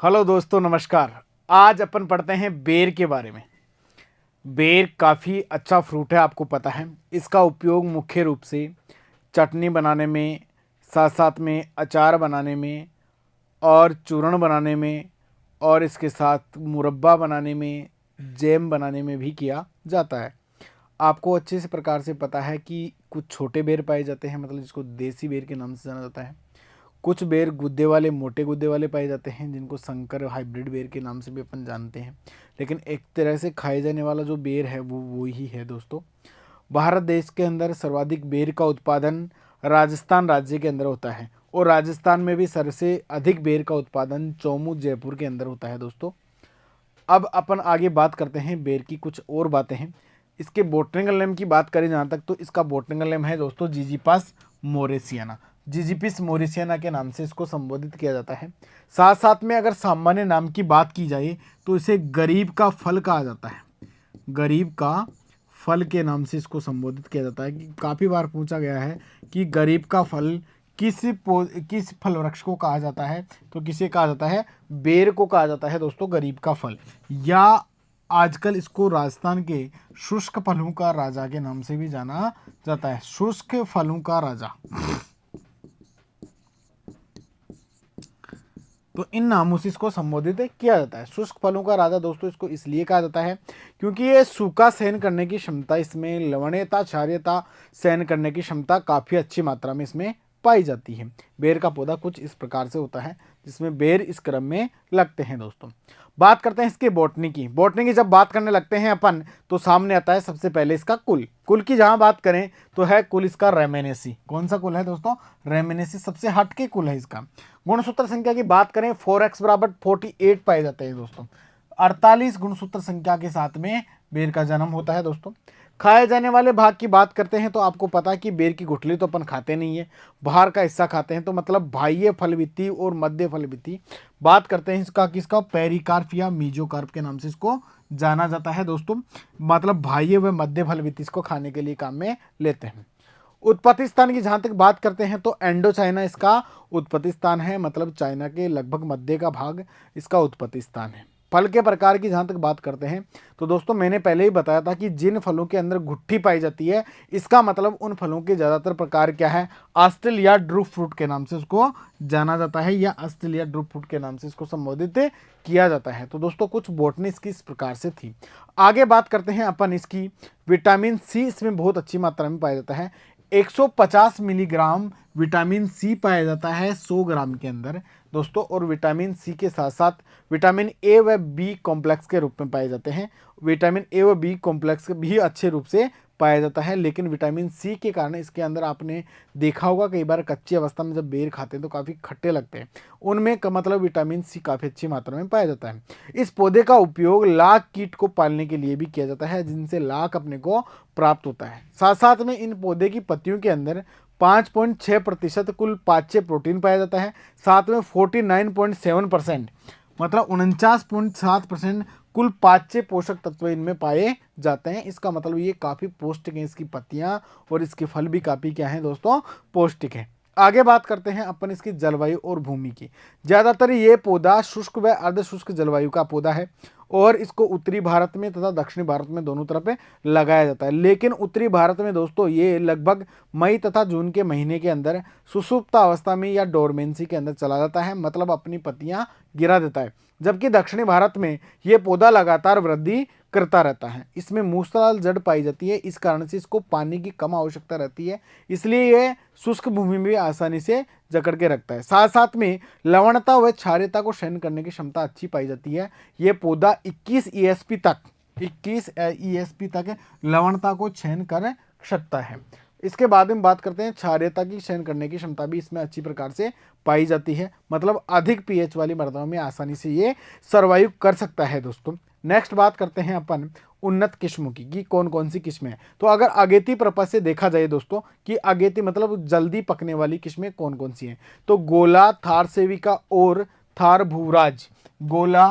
Hello दोस्तों, नमस्कार। आज अपन पढ़ते हैं बेर के बारे में। बेर काफ़ी अच्छा फ्रूट है, आपको पता है। इसका उपयोग मुख्य रूप से चटनी बनाने में, साथ साथ में अचार बनाने में और चूर्ण बनाने में और इसके साथ मुरब्बा बनाने में, जैम बनाने में भी किया जाता है। आपको अच्छे से प्रकार से पता है कि कुछ छोटे बेर पाए जाते हैं, मतलब जिसको देसी बेर के नाम से जाना जाता है। कुछ बेर गुद्दे वाले, मोटे गुद्दे वाले पाए जाते हैं, जिनको संकर हाइब्रिड बेर के नाम से भी अपन जानते हैं। लेकिन एक तरह से खाए जाने वाला जो बेर है वो ही है दोस्तों। भारत देश के अंदर सर्वाधिक बेर का उत्पादन राजस्थान राज्य के अंदर होता है, और राजस्थान में भी सबसे अधिक बेर का उत्पादन चौमू जयपुर के अंदर होता है दोस्तों। अब अपन आगे बात करते हैं बेर की कुछ और बातें हैं। इसके बोटनिकल नेम की बात करें जहाँ तक, तो इसका बोटनिकल नेम है दोस्तों जिजिपास मोरेसियाना। जिजिपिस मोरेसियाना के नाम से इसको संबोधित किया जाता है। साथ साथ में अगर सामान्य नाम की बात की जाए तो इसे गरीब का फल कहा जाता है। गरीब का फल के नाम से इसको संबोधित किया जाता है। कि काफ़ी बार पूछा गया है कि गरीब का फल किस फल वृक्ष को कहा जाता है, तो किसे कहा जाता है? बेर को कहा जाता है दोस्तों, गरीब का फल। या आजकल इसको राजस्थान के शुष्क फलों का राजा के नाम से भी जाना जाता है। शुष्क फलों का राजा, तो इन नामों से इसको संबोधित किया जाता है। शुष्क फलों का राजा दोस्तों इसको इसलिए कहा जाता है क्योंकि ये सूखा सहन करने की क्षमता, इसमें लवणीयता, क्षारीयता सहन करने की क्षमता काफ़ी अच्छी मात्रा में इसमें पाई जाती है। बेर का पौधा कुछ इस प्रकार से होता है, जिसमें बेर इस क्रम में लगते हैं दोस्तों। बात करते हैं इसके बॉटनी की। बॉटनी की जब बात करने लगते हैं अपन, तो सामने आता है सबसे पहले इसका कुल। कुल की जहां बात करें तो है कुल इसका रेमेनेसी। कौन सा कुल है दोस्तों? रेमेनेसी सबसे हटके कुल है इसका। गुणसूत्र संख्या की बात करें 4x बराबर 48 पाए जाते हैं दोस्तों। 48 गुणसूत्र संख्या के साथ में बेर का जन्म होता है दोस्तों। खाए जाने वाले भाग की बात करते हैं तो आपको पता है कि बेर की गुठली तो अपन खाते नहीं है, बाहर का हिस्सा खाते हैं, तो मतलब बाह्य फलविति और मध्य फलविति। बात करते हैं इसका किसका? पेरिकार्प या मीजोकार्प के नाम से इसको जाना जाता है दोस्तों। मतलब बाह्य व मध्य फलविति इसको खाने के लिए काम में लेते हैं। उत्पत्ति स्थान की जहां तक बात करते हैं तो इंडो चाइना इसका उत्पत्ति स्थान है, मतलब चाइना के लगभग मध्य का भाग इसका उत्पत्ति स्थान है। फल के प्रकार की जहां तक बात करते हैं तो दोस्तों मैंने पहले ही बताया था कि जिन फलों के अंदर गुठली पाई जाती है, इसका मतलब उन फलों के ज़्यादातर प्रकार क्या है? ऑस्ट्रेलिया ड्रूप फ्रूट के नाम से उसको जाना जाता है, या ऑस्ट्रेलिया ड्रूप फ्रूट के नाम से इसको संबोधित किया जाता है। तो दोस्तों कुछ बॉटनी इसकी इस प्रकार से थी। आगे बात करते हैं अपन इसकी। विटामिन सी इसमें बहुत अच्छी मात्रा में पाया जाता है। 150 मिलीग्राम विटामिन सी पाया जाता है 100 ग्राम के अंदर दोस्तों। और विटामिन सी के साथ साथ विटामिन ए व बी कॉम्प्लेक्स के रूप में पाए जाते हैं। विटामिन ए व बी कॉम्प्लेक्स भी अच्छे रूप से पाया जाता है, लेकिन विटामिन सी के कारण इसके अंदर आपने देखा होगा कई बार कच्ची अवस्था में जब बेर खाते हैं तो काफ़ी खट्टे लगते हैं। उनमें का मतलब विटामिन सी काफ़ी अच्छी मात्रा में पाया जाता है। इस पौधे का उपयोग लाख कीट को पालने के लिए भी किया जाता है, जिनसे लाख अपने को प्राप्त होता है। साथ साथ में इन पौधे की पत्तियों के अंदर 5.6% कुल पाच्य प्रोटीन पाया जाता है। साथ में 49.7%, मतलब 49.7% कुल पाच्य पोषक तत्व इनमें पाए जाते हैं। इसका मतलब ये काफ़ी पौष्टिक है, इसकी पत्तियां और इसके फल भी काफ़ी क्या है दोस्तों? पौष्टिक है। आगे बात करते हैं अपन इसकी जलवायु और भूमि की। ज़्यादातर ये पौधा शुष्क व अर्ध शुष्क जलवायु का पौधा है, और इसको उत्तरी भारत में तथा दक्षिणी भारत में दोनों तरफ लगाया जाता है। लेकिन उत्तरी भारत में दोस्तों ये लगभग मई तथा जून के महीने के अंदर सुसुप्त अवस्था में या डोरमेंसी के अंदर चला जाता है, मतलब अपनी पत्तियां गिरा देता है। जबकि दक्षिणी भारत में ये पौधा लगातार वृद्धि करता रहता है। इसमें मूसलाधार जड़ पाई जाती है, इस कारण से इसको पानी की कम आवश्यकता रहती है, इसलिए ये शुष्क भूमि में आसानी से जकड़ के रखता है। साथ साथ में लवणता व क्षारीयता को सहन करने की क्षमता अच्छी पाई जाती है। ये पौधा 21 ईएसपी तक लवणता को सहन कर सकता है। इसके बाद में बात करते हैं क्षारीयता की सहन करने की क्षमता भी इसमें अच्छी प्रकार से पाई जाती है, मतलब अधिक पीएच वाली मृदाओं में आसानी से ये सर्वाइव कर सकता है दोस्तों। नेक्स्ट बात करते हैं अपन उन्नत किस्मों की कि कौन कौन सी किस्में हैं। तो अगर अगेती पर्पज से देखा जाए दोस्तों कि अगेती मतलब जल्दी पकने वाली किस्में कौन कौन सी हैं, तो गोला, थार सेविका और थार भूराज। गोला,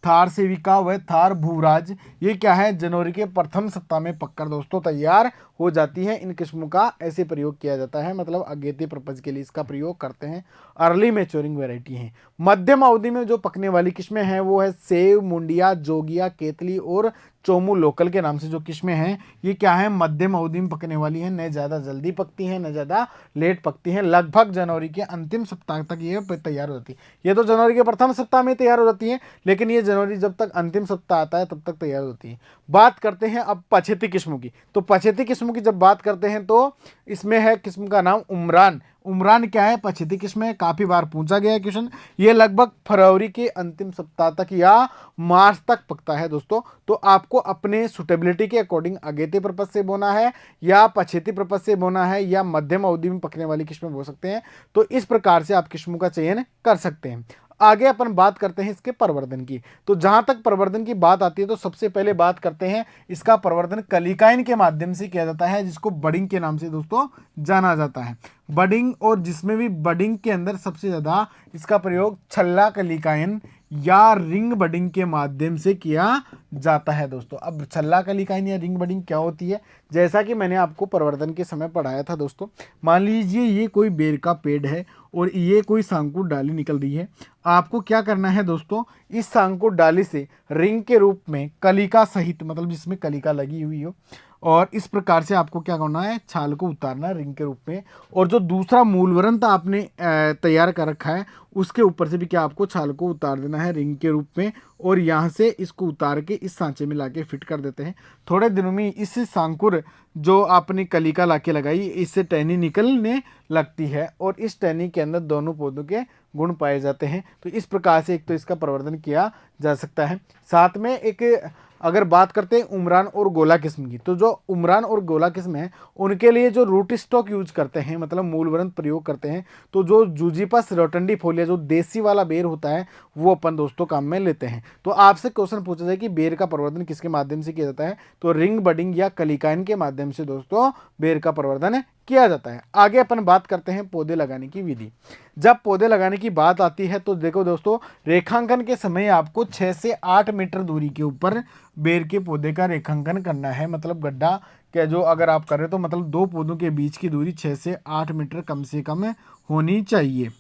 थार सेविका व थार भूराज, ये क्या है जनवरी के प्रथम सप्ताह में पककर दोस्तों तैयार हो जाती है। इन किस्मों का ऐसे प्रयोग किया जाता है, मतलब अगेती पर्पज के लिए इसका प्रयोग करते हैं। अर्ली मैच्योरिंग वैरायटी है। मध्यम अवधि में जो पकने वाली किस्में हैं वो है सेव, मुंडिया, जोगिया, केतली और चोमू लोकल के नाम से जो किस्में हैं ये क्या है मध्यम अवधि में पकने वाली हैं, न ज़्यादा जल्दी पकती हैं न ज़्यादा लेट पकती हैं। लगभग जनवरी के अंतिम सप्ताह तक ये तैयार हो जाती है। ये तो जनवरी के प्रथम सप्ताह में तैयार हो जाती है, लेकिन ये जनवरी जब तक अंतिम सप्ताह आता है तब तक तैयार होती है। बात करते हैं अब पछेती किस्मों की। तो पछेती किस्मों की जब बात करते हैं तो इसमें है किस्म का नाम उमरान। उमरान क्या है पछेती किस्म है, काफ़ी बार पूछा गया है क्वेश्चन। ये लगभग फरवरी के अंतिम सप्ताह तक या मार्च तक पकता है दोस्तों। तो आपको अपने सुटेबिलिटी के अकॉर्डिंग अगेती पर्पज से बोना है या पछेती पर्पज से बोना है या मध्यम अवधि में पकने वाली किस्में बो सकते हैं। तो इस प्रकार से आप किस्मों का चयन कर सकते हैं। आगे अपन बात करते हैं इसके प्रवर्धन की। तो जहां तक प्रवर्धन की बात आती है तो सबसे पहले बात करते हैं इसका प्रवर्धन कलिकाइन के माध्यम से किया जाता है, जिसको बडिंग के नाम से दोस्तों जाना जाता है। बडिंग, और जिसमें भी बडिंग के अंदर सबसे ज्यादा इसका प्रयोग छल्ला कलिकाइन या रिंग बडिंग के माध्यम से किया जाता है दोस्तों। अब छल्ला कलिकाइन या रिंग बडिंग क्या होती है, जैसा कि मैंने आपको प्रवर्धन के समय पढ़ाया था दोस्तों। मान लीजिए ये कोई बेर का पेड़ है और ये कोई सांकुर डाली निकल रही है। आपको क्या करना है दोस्तों, इस सांकुर डाली से रिंग के रूप में कलिका सहित, मतलब जिसमें कलिका लगी हुई हो, और इस प्रकार से आपको क्या करना है छाल को उतारना है रिंग के रूप में। और जो दूसरा मूलवरंत आपने तैयार कर रखा है उसके ऊपर से भी क्या आपको छाल को उतार देना है रिंग के रूप में, और यहाँ से इसको उतार के इस सांचे में लाके फिट कर देते हैं। थोड़े दिनों में इस सांकुर जो आपने कलिका लाके लगाई इससे टहनी निकलने लगती है और इस टहनी के अंदर दोनों पौधों के गुण पाए जाते हैं। तो इस प्रकार से एक तो इसका प्रवर्धन किया जा सकता है। साथ में एक अगर बात करते हैं उमरान और गोला किस्म की, तो जो उमरान और गोला किस्म है उनके लिए जो रूट स्टॉक यूज करते हैं, मतलब मूलवरंत प्रयोग करते हैं, तो जो जूजीपस रोटंडीफोलिया जो देसी वाला बेर होता है वो अपन दोस्तों काम में लेते हैं। तो आपसे क्वेश्चन पूछा जाए कि बेर का प्रवर्धन किसके माध्यम से किया जाता है, तो रिंग बडिंग या कलिकाइन के माध्यम से दोस्तों बेर का प्रवर्धन किया जाता है। आगे अपन बात करते हैं पौधे लगाने की विधि। जब पौधे लगाने की बात आती है तो देखो दोस्तों, रेखांकन के समय आपको 6 से 8 मीटर दूरी के ऊपर बेर के पौधे का रेखांकन करना है। मतलब गड्ढा क्या जो अगर आप करें तो मतलब दो पौधों के बीच की दूरी 6 से 8 मीटर कम से कम होनी चाहिए।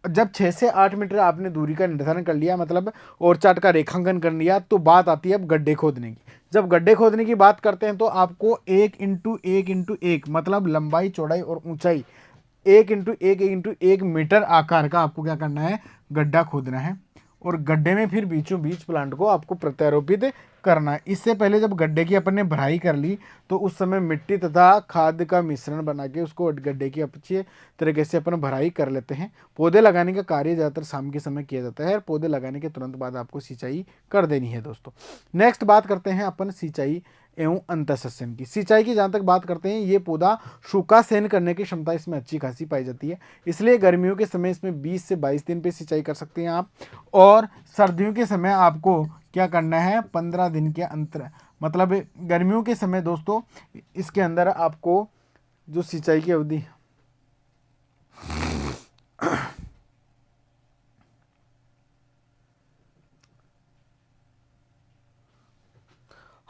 जब 6 से 8 मीटर आपने दूरी का निर्धारण कर लिया, मतलब और चार्ट का रेखांकन कर लिया, तो बात आती है अब गड्ढे खोदने की। जब गड्ढे खोदने की बात करते हैं तो आपको 1 × 1 × 1 मतलब लंबाई चौड़ाई और ऊंचाई 1 × 1 × 1 मीटर आकार का आपको क्या करना है गड्ढा खोदना है। और गड्ढे में फिर बीचों बीच प्लांट को आपको प्रत्यारोपित करना है। इससे पहले जब गड्ढे की अपन ने भराई कर ली तो उस समय मिट्टी तथा खाद का मिश्रण बना के उसको गड्ढे की अच्छी तरीके से अपन भराई कर लेते हैं। पौधे लगाने का कार्य ज़्यादातर शाम के समय किया जाता है और पौधे लगाने के तुरंत बाद आपको सिंचाई कर देनी है दोस्तों। नेक्स्ट बात करते हैं अपन सिंचाई एवं अंतःसस्यन की। सिंचाई की जहाँ तक बात करते हैं, ये पौधा सूखा सहन करने की क्षमता इसमें अच्छी खासी पाई जाती है, इसलिए गर्मियों के समय इसमें 20 से 22 दिन पे सिंचाई कर सकते हैं आप। और सर्दियों के समय आपको क्या करना है 15 दिन के अंतर, मतलब गर्मियों के समय दोस्तों इसके अंदर आपको जो सिंचाई की अवधि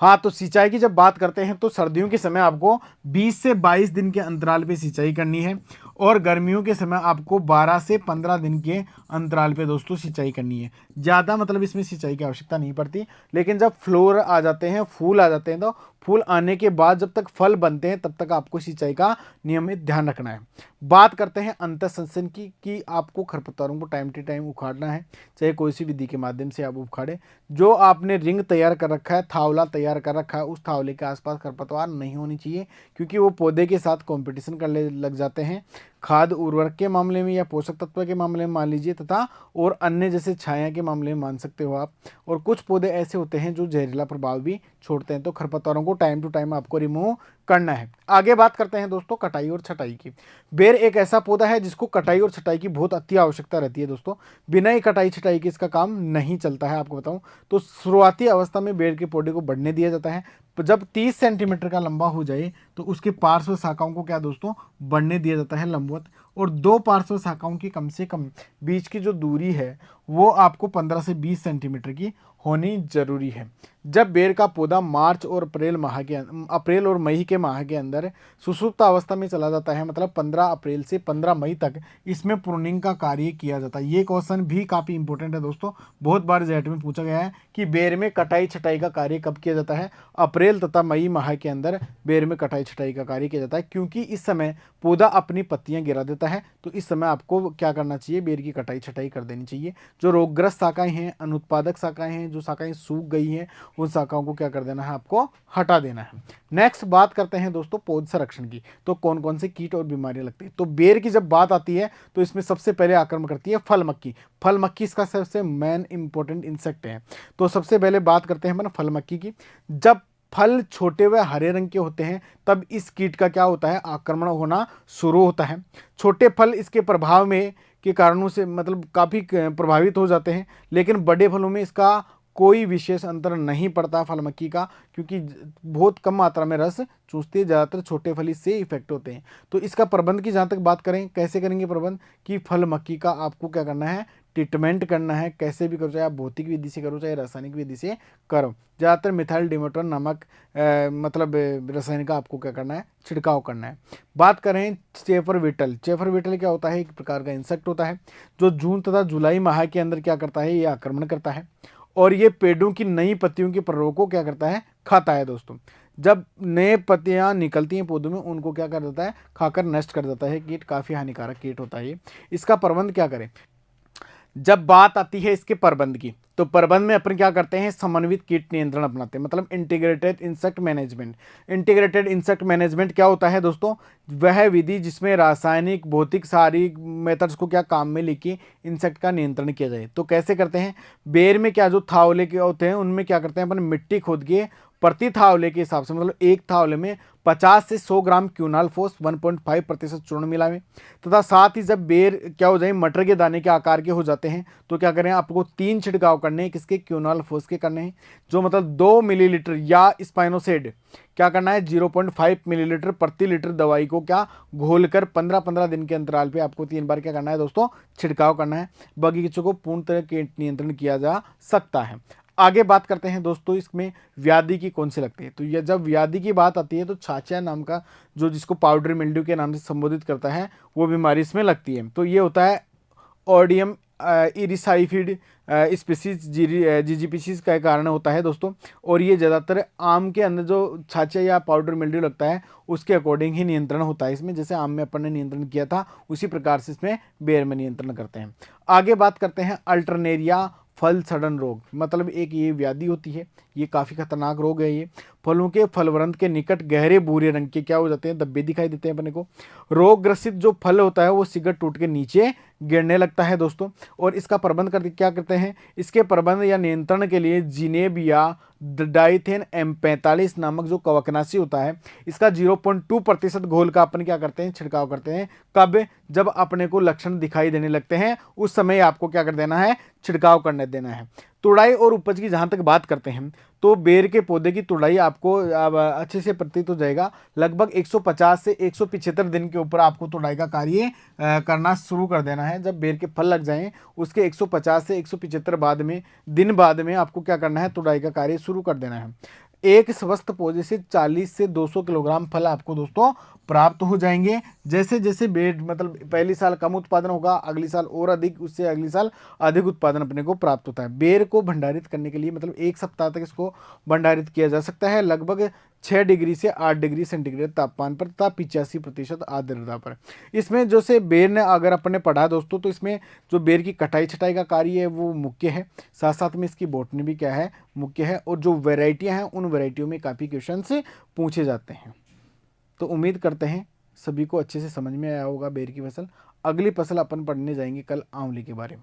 हाँ, तो सिंचाई की जब बात करते हैं तो सर्दियों के समय आपको 20 से 22 दिन के अंतराल पे सिंचाई करनी है और गर्मियों के समय आपको 12 से 15 दिन के अंतराल पे दोस्तों सिंचाई करनी है। ज़्यादा मतलब इसमें सिंचाई की आवश्यकता नहीं पड़ती, लेकिन जब फ्लोर आ जाते हैं, फूल आ जाते हैं, तो फूल आने के बाद जब तक फल बनते हैं तब तक आपको सिंचाई का नियमित ध्यान रखना है। बात करते हैं अंतःसंसन की कि आपको खरपतवारों को टाइम टू टाइम उखाड़ना है, चाहे कोई सी विधि के माध्यम से आप उखाड़े। जो आपने रिंग तैयार कर रखा है, थावला तैयार कर रखा है, उस थावले के आसपास खरपतवार नहीं होनी चाहिए, क्योंकि वो पौधे के साथ कंपटीशन करने लग जाते हैं खाद उर्वरक के मामले में या पोषक तत्व के मामले में मान लीजिए, तथा और अन्य जैसे छाया के मामले में मान सकते हो आप। और कुछ पौधे ऐसे होते हैं जो जहरीला प्रभाव भी छोड़ते हैं, तो खरपतवारों को टाइम टू टाइम आपको रिमूव करना है। आगे बात करते हैं दोस्तों कटाई और छटाई की। बेर एक ऐसा पौधा है जिसको कटाई और छटाई की बहुत अति आवश्यकता रहती है दोस्तों। बिना ही कटाई छटाई के इसका काम नहीं चलता है। आपको बताऊं तो शुरुआती अवस्था में बेर के पौधे को बढ़ने दिया जाता है, जब 30 सेंटीमीटर का लंबा हो जाए तो उसके पार्श्व शाखाओं को क्या दोस्तों बढ़ने दिया जाता है लंबवत, और दो पार्श्व शाखाओं की कम से कम बीच की जो दूरी है वो आपको 15 से 20 सेंटीमीटर की होनी जरूरी है। जब बेर का पौधा मार्च और अप्रैल और मई के माह के अंदर सुसुप्त अवस्था में चला जाता है, मतलब 15 अप्रैल से 15 मई तक इसमें प्रूनिंग का कार्य किया जाता है। ये क्वेश्चन भी काफ़ी इंपॉर्टेंट है दोस्तों, बहुत बार जेट में पूछा गया है कि बेर में कटाई छटाई का कार्य कब किया जाता है। अप्रैल तथा मई माह के अंदर बेर में कटाई छटाई का कार्य किया जाता है, क्योंकि इस समय पौधा अपनी पत्तियां गिरा देता है। तो इस समय आपको क्या करना चाहिए, बेर की कटाई छटाई कर देनी चाहिए। जो रोगग्रस्त शाखाएं हैं, अनुत्पादक शाखाएं हैं, जो शाखाएं सूख गई हैं, उन शाखाओं को क्या कर देना है, आपको हटा देना है। नेक्स्ट बात करते हैं दोस्तों पौध संरक्षण की। तो कौन कौन से कीट और बीमारियां लगती है। तो बेर की जब बात आती है तो इसमें सबसे पहले आक्रमण करती है फल मक्खी। फल मक्खी इसका सबसे मेन इंपॉर्टेंट इंसेक्ट है। तो सबसे पहले बात करते हैं अपन फल मक्खी की। जब फल छोटे व हरे रंग के होते हैं तब इस कीट का क्या होता है, आक्रमण होना शुरू होता है। छोटे फल इसके प्रभाव में के कारणों से मतलब काफ़ी प्रभावित हो जाते हैं, लेकिन बड़े फलों में इसका कोई विशेष अंतर नहीं पड़ता फल मक्खी का, क्योंकि बहुत कम मात्रा में रस चूसती है, ज़्यादातर छोटे फल इससे इफेक्ट होते हैं। तो इसका प्रबंध की जहाँ तक बात करें, कैसे करेंगे प्रबंध, कि फल मक्खी का आपको क्या करना है, ट्रीटमेंट करना है। कैसे भी करो, चाहे आप भौतिक विधि से करो चाहे रासायनिक विधि से करो। ज़्यादातर मिथाइल डिमेटोन नामक रसायन का आपको क्या करना है, छिड़काव करना है। बात करें चेफर बीटल। चेफर बीटल क्या होता है, एक प्रकार का इंसेक्ट होता है जो जून तथा जुलाई माह के अंदर क्या करता है, ये आक्रमण करता है और ये पेड़ों की नई पत्तियों के प्ररोग को क्या करता है, खाता है दोस्तों। जब नए पत्तियां निकलती हैं पौधों में, उनको क्या कर देता है, खाकर नष्ट कर देता है। कीट काफ़ी हानिकारक कीट होता है ये। इसका प्रबंध क्या करें। जब बात आती है इसके प्रबंध की, तो प्रबंध में अपन क्या करते हैं, समन्वित कीट नियंत्रण अपनाते हैं, मतलब integrated insect management. Integrated insect management क्या होता है दोस्तों, वह विधि जिसमें रासायनिक भौतिक शारीरिक मेथड्स को क्या काम में लेके इंसेक्ट का नियंत्रण किया जाए। तो कैसे करते हैं, बेर में क्या जो थावले के होते हैं उनमें क्या करते हैं अपन, मिट्टी खोद के प्रति थावले के हिसाब से, मतलब एक थावले में 50 से 100 ग्राम क्यूनालफोस 1.5% चूर्ण मिलावें। तथा साथ ही जब बेर क्या हो जाए, मटर के दाने के आकार के हो जाते हैं, तो क्या करें, आपको 3 छिड़काव करने हैं। किसके, क्यूनालफोस के करने हैं, जो मतलब 2 मिलीलीटर या स्पाइनोसेड क्या करना है, 0.5 मिलीलीटर प्रति लीटर दवाई को क्या घोलकर 15-15 दिन के अंतराल पे आपको 3 बार क्या करना है दोस्तों, छिड़काव करना है। बगीचों को पूर्ण तरह कीट नियंत्रण किया जा सकता है। आगे बात करते हैं दोस्तों इसमें व्याधि की कौन सी लगती है। तो ये जब व्याधि की बात आती है तो छाछिया नाम का, जो जिसको पाउडर मिल्ड्यू के नाम से संबोधित करता है, वो बीमारी इसमें लगती है। तो ये होता है ओडियम इरिसाइफिड स्पीसीज जीजीपीसीज का कारण होता है दोस्तों। और ये ज़्यादातर आम के अंदर जो छाछिया या पाउडर मिल्ड्यू लगता है उसके अकॉर्डिंग ही नियंत्रण होता है इसमें। जैसे आम में अपन ने नियंत्रण किया था उसी प्रकार से इसमें बेर में नियंत्रण करते हैं। आगे बात करते हैं अल्टरनेरिया फल सड़न रोग, मतलब एक ये व्याधि होती है, ये काफ़ी खतरनाक रोग है। ये फलों के फलवृंत के निकट गहरे भूरे रंग के क्या हो जाते हैं, धब्बे दिखाई देते हैं अपने को। रोग ग्रसित जो फल होता है वो सिगट टूट के नीचे गिरने लगता है दोस्तों। और इसका प्रबंध करके क्या करते हैं, इसके प्रबंध या नियंत्रण के लिए जिनेब या डाइथेन M45 नामक जो कवकनाशी होता है, इसका 0.2% घोल का अपन क्या करते हैं, छिड़काव करते हैं। कब, जब अपने को लक्षण दिखाई देने लगते हैं उस समय आपको क्या कर देना है, छिड़काव करने देना है। तुड़ाई और उपज की जहाँ तक बात करते हैं तो बेर के पौधे की तुड़ाई आपको अच्छे से प्रतीत हो जाएगा। लगभग 150 से 175 दिन के ऊपर आपको तुड़ाई का कार्य करना शुरू कर देना है। जब बेर के फल लग जाएं उसके 150 से 175 दिन बाद में आपको क्या करना है, तुड़ाई का कार्य शुरू कर देना है। एक स्वस्थ पौधे से 40 से 200 किलोग्राम फल आपको दोस्तों प्राप्त हो जाएंगे। जैसे जैसे बेर मतलब पहली साल कम उत्पादन होगा, अगली साल और अधिक, उससे अगली साल अधिक उत्पादन अपने को प्राप्त होता है। बेर को भंडारित करने के लिए मतलब 1 सप्ताह तक इसको भंडारित किया जा सकता है, लगभग 6 डिग्री से 8 डिग्री सेंटीग्रेड तापमान पर तथा 85% आर्द्रता पर। इसमें जो से बेर ने अगर अपन ने पढ़ा दोस्तों, तो इसमें जो बेर की कटाई छटाई का कार्य है वो मुख्य है, साथ साथ में इसकी बॉटनी भी क्या है, मुख्य है। और जो वेराइटियां हैं उन वेराइटियों में काफ़ी क्वेश्चन पूछे जाते हैं। तो उम्मीद करते हैं सभी को अच्छे से समझ में आया होगा बेर की फसल। अगली फसल अपन पढ़ने जाएंगे कल आंवले के बारे में।